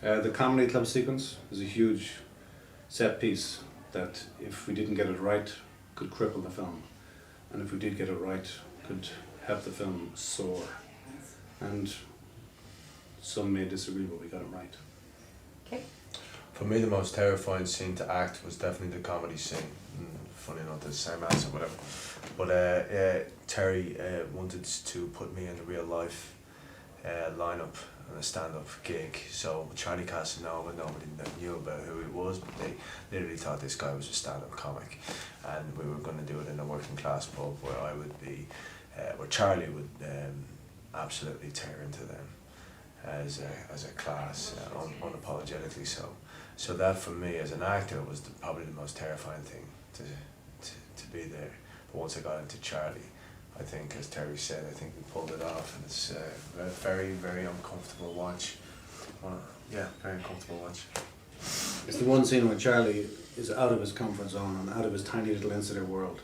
The comedy club sequence is a huge set piece that, if we didn't get it right, could cripple the film, and if we did get it right, could help the film soar. And some may disagree, but we got it right. Okay. For me, the most terrifying scene to act was definitely the comedy scene. Funny enough, the same answer, whatever. But Terry wanted to put me in a real life lineup and a stand-up gig. So Charlie Casanova, nobody knew about who he was, but they literally thought this guy was a stand-up comic, and we were going to do it in a working class pub where I would be, where Charlie would absolutely tear into them as a class, unapologetically so. So that for me as an actor was probably the most terrifying thing to be there. But once I got into Charlie, I think, as Terry said, I think we pulled it off, and it's a very, very uncomfortable watch. Yeah, very uncomfortable watch. It's the one scene where Charlie is out of his comfort zone and out of his tiny little insular world,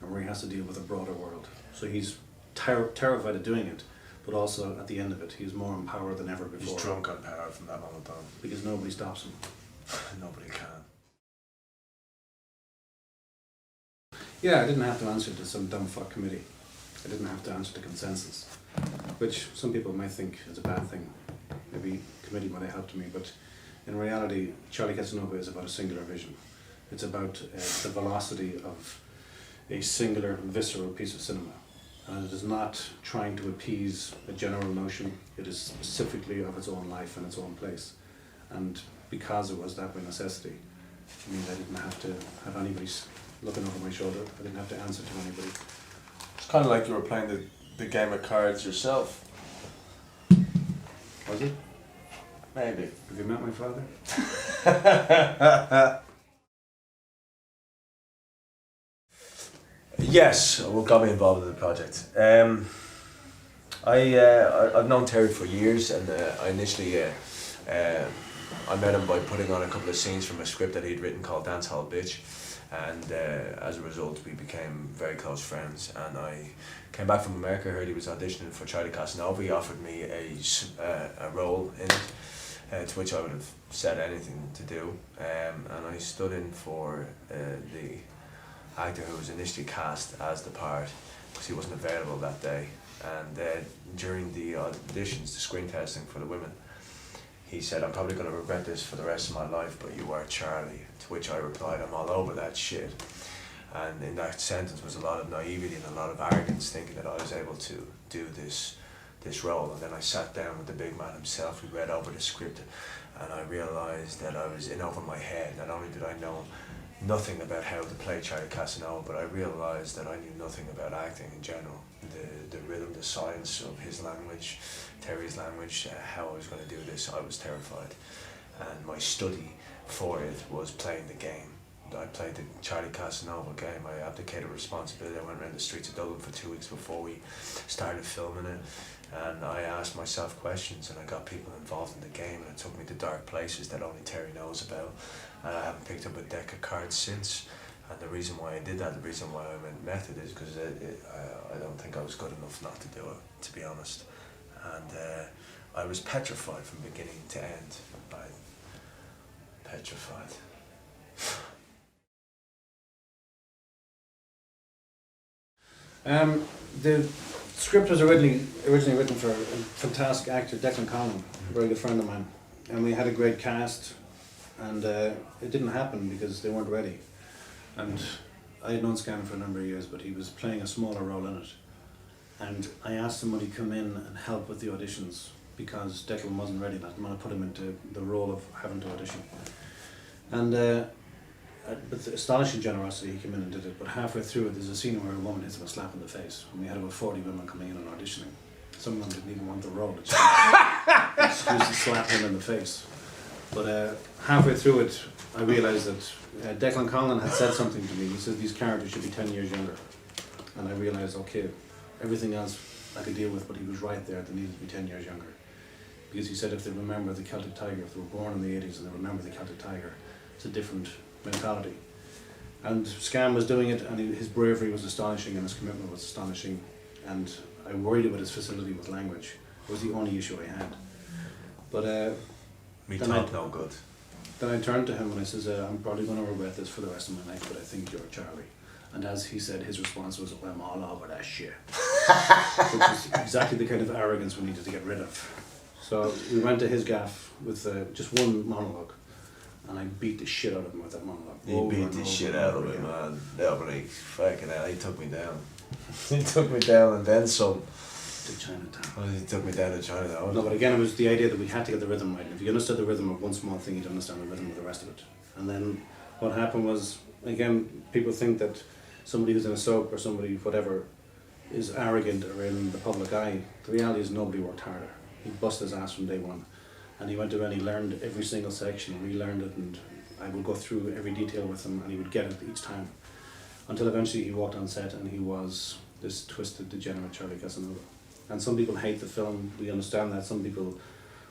and where he has to deal with a broader world. So he's terrified of doing it, but also at the end of it, he's more empowered than ever before. He's drunk on power from that moment on. Because nobody stops him. Nobody can. Yeah, I didn't have to answer to some dumb fuck committee. I didn't have to answer to consensus, which some people might think is a bad thing. Maybe committee might have helped me, but in reality, Charlie Casanova is about a singular vision. It's about the velocity of a singular, visceral piece of cinema. And it is not trying to appease a general notion. It is specifically of its own life and its own place. And because it was that by necessity, I mean, I didn't have to have anybody looking over my shoulder. I didn't have to answer to anybody. It's kind of like you were playing the game of cards yourself. Was it? Maybe. Have you met my father? Yes, what got me involved in the project. I've known Terry for years, and I initially I met him by putting on a couple of scenes from a script that he'd written called Dance Hall Bitch, and as a result we became very close friends. And I came back from America, heard he was auditioning for Charlie Casanova. He offered me a role in it, to which I would have said anything to do, and I stood in for the actor who was initially cast as the part, because he wasn't available that day. And during the auditions, the screen testing for the women, he said, "I'm probably going to regret this for the rest of my life, but you are Charlie." To which I replied, "I'm all over that shit." And in that sentence was a lot of naivety and a lot of arrogance, thinking that I was able to do this role. And then I sat down with the big man himself. We read over the script, and I realised that I was in over my head. Not only did I know nothing about how to play Charlie Casanova, but I realised that I knew nothing about acting in general. The rhythm, the science of his language, Terry's language, how I was going to do this, I was terrified. And my study for it was playing the game. I played the Charlie Casanova game. I abdicated responsibility. I went around the streets of Dublin for 2 weeks before we started filming it, and I asked myself questions, and I got people involved in the game, and it took me to dark places that only Terry knows about. And I haven't picked up a deck of cards since. And the reason why I did that, the reason why I went method, is because I don't think I was good enough not to do it, to be honest. And I was petrified from beginning to end. Petrified. The script was originally written for a fantastic actor, Declan Conlon, a very good friend of mine, and we had a great cast, and it didn't happen because they weren't ready. And I had known Scanlan for a number of years, but he was playing a smaller role in it, and I asked him would he come in and help with the auditions, because Declan wasn't ready. I didn't want to put him into the role of having to audition. And with astonishing generosity, he came in and did it. But halfway through it, there's a scene where a woman hits him a slap in the face, and we had about 40 women coming in and auditioning. Some of them didn't even want the role. It's just to slap him in the face. But halfway through it, I realised that Declan Conlon had said something to me. He said these characters should be 10 years younger. And I realised, okay, everything else I could deal with, but he was right there, they needed to be 10 years younger. Because he said if they remember the Celtic Tiger, if they were born in the 80s and they remember the Celtic Tiger, it's a different mentality. And Scam was doing it, and his bravery was astonishing, and his commitment was astonishing. And I worried about his facility with language. It was the only issue I had. But Me Then talk no good. Then I turned to him and I says, I'm probably going to regret this for the rest of my life, but I think you're Charlie. And as he said, his response was, well, I'm all over that shit. Which is exactly the kind of arrogance we needed to get rid of. So we went to his gaff with just one monologue, and I beat the shit out of him with that monologue. You beat the shit out of him, man. No, but fucking hell, he took me down. He took me down and then some. To Chinatown. Oh, he took me down to Chinatown. No, but again, it was the idea that we had to get the rhythm right. If you understood the rhythm of one small thing, you'd understand the rhythm of the rest of it. And then what happened was, again, people think that somebody who's in a soap or somebody, whatever, is arrogant or in the public eye. The reality is nobody worked harder. He busted his ass from day one. And he went to and he learned every single section, relearned it, and I would go through every detail with him and he would get it each time. Until eventually he walked on set and he was this twisted, degenerate Charlie Casanova. And some people hate the film, we understand that. Some people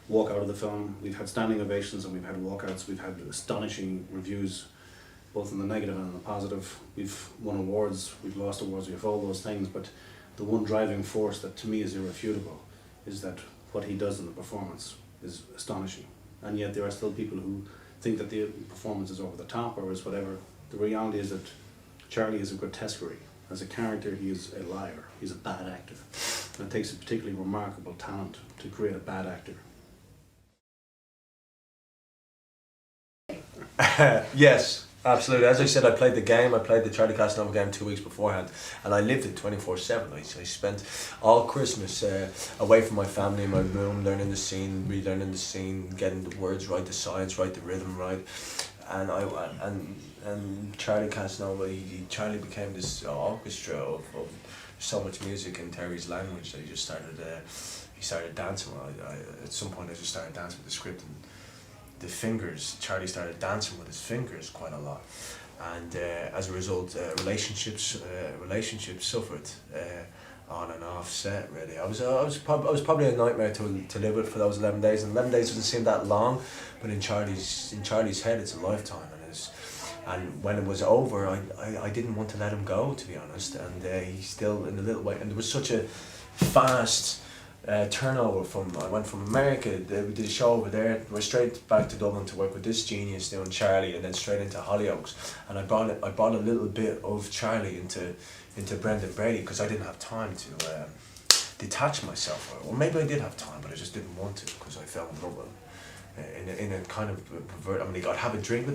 walk out of the film. We've had standing ovations and we've had walkouts. We've had astonishing reviews, both in the negative and in the positive. We've won awards, we've lost awards, we have all those things, but the one driving force that to me is irrefutable is that what he does in the performance is astonishing. And yet there are still people who think that the performance is over the top or is whatever. The reality is that Charlie is a grotesquerie. As a character, he is a liar. He's a bad actor. And it takes a particularly remarkable talent to create a bad actor. Yes, absolutely. As I said, I played the game. I played the Charlie Casanova game 2 weeks beforehand, and I lived it 24/7. I spent all Christmas away from my family in my room, learning the scene, relearning the scene, getting the words right, the science right, the rhythm right. And Charlie Casanova, Charlie became this orchestra of so much music in Terry's language that he started dancing. At some point I just started dancing with the script, and the fingers, Charlie started dancing with his fingers quite a lot. And as a result, relationships suffered on and off set. Really, I was probably a nightmare to live with for those 11 days. And 11 days doesn't seem that long, but in Charlie's head, it's a lifetime. And when it was over, I didn't want to let him go, to be honest. And he's still in a little way. And there was such a fast turnover I went from America, we did a show over there, we're straight back to Dublin to work with this genius doing Charlie, and then straight into Hollyoaks. And I brought a little bit of Charlie into Brendan Brady because I didn't have time to detach myself. Or maybe I did have time, but I just didn't want to because I fell in love with him in a kind of pervert. I mean, I'd have a drink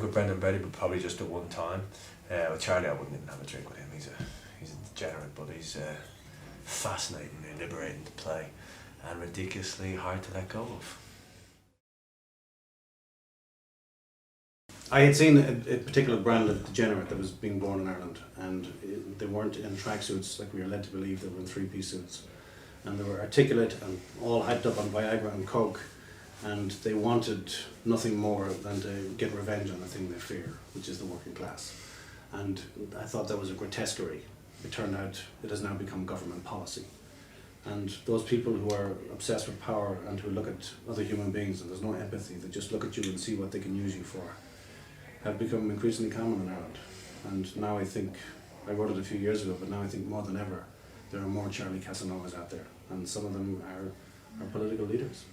with Brendan Brady, but probably just at one time. With Charlie, I wouldn't even have a drink with him. He's a degenerate, but he's fascinating and liberating to play, and ridiculously hard to let go of. I had seen a particular brand of degenerate that was being born in Ireland, and they weren't in tracksuits like we were led to believe. They were in three-piece suits, and they were articulate and all hyped up on Viagra and Coke, and they wanted nothing more than to get revenge on the thing they fear, which is the working class. And I thought that was a grotesquerie. It turned out it has now become government policy. And those people who are obsessed with power and who look at other human beings and there's no empathy, they just look at you and see what they can use you for, have become increasingly common in Ireland. And now I think, I wrote it a few years ago, but now I think more than ever, there are more Charlie Casanovas out there, and some of them are political leaders.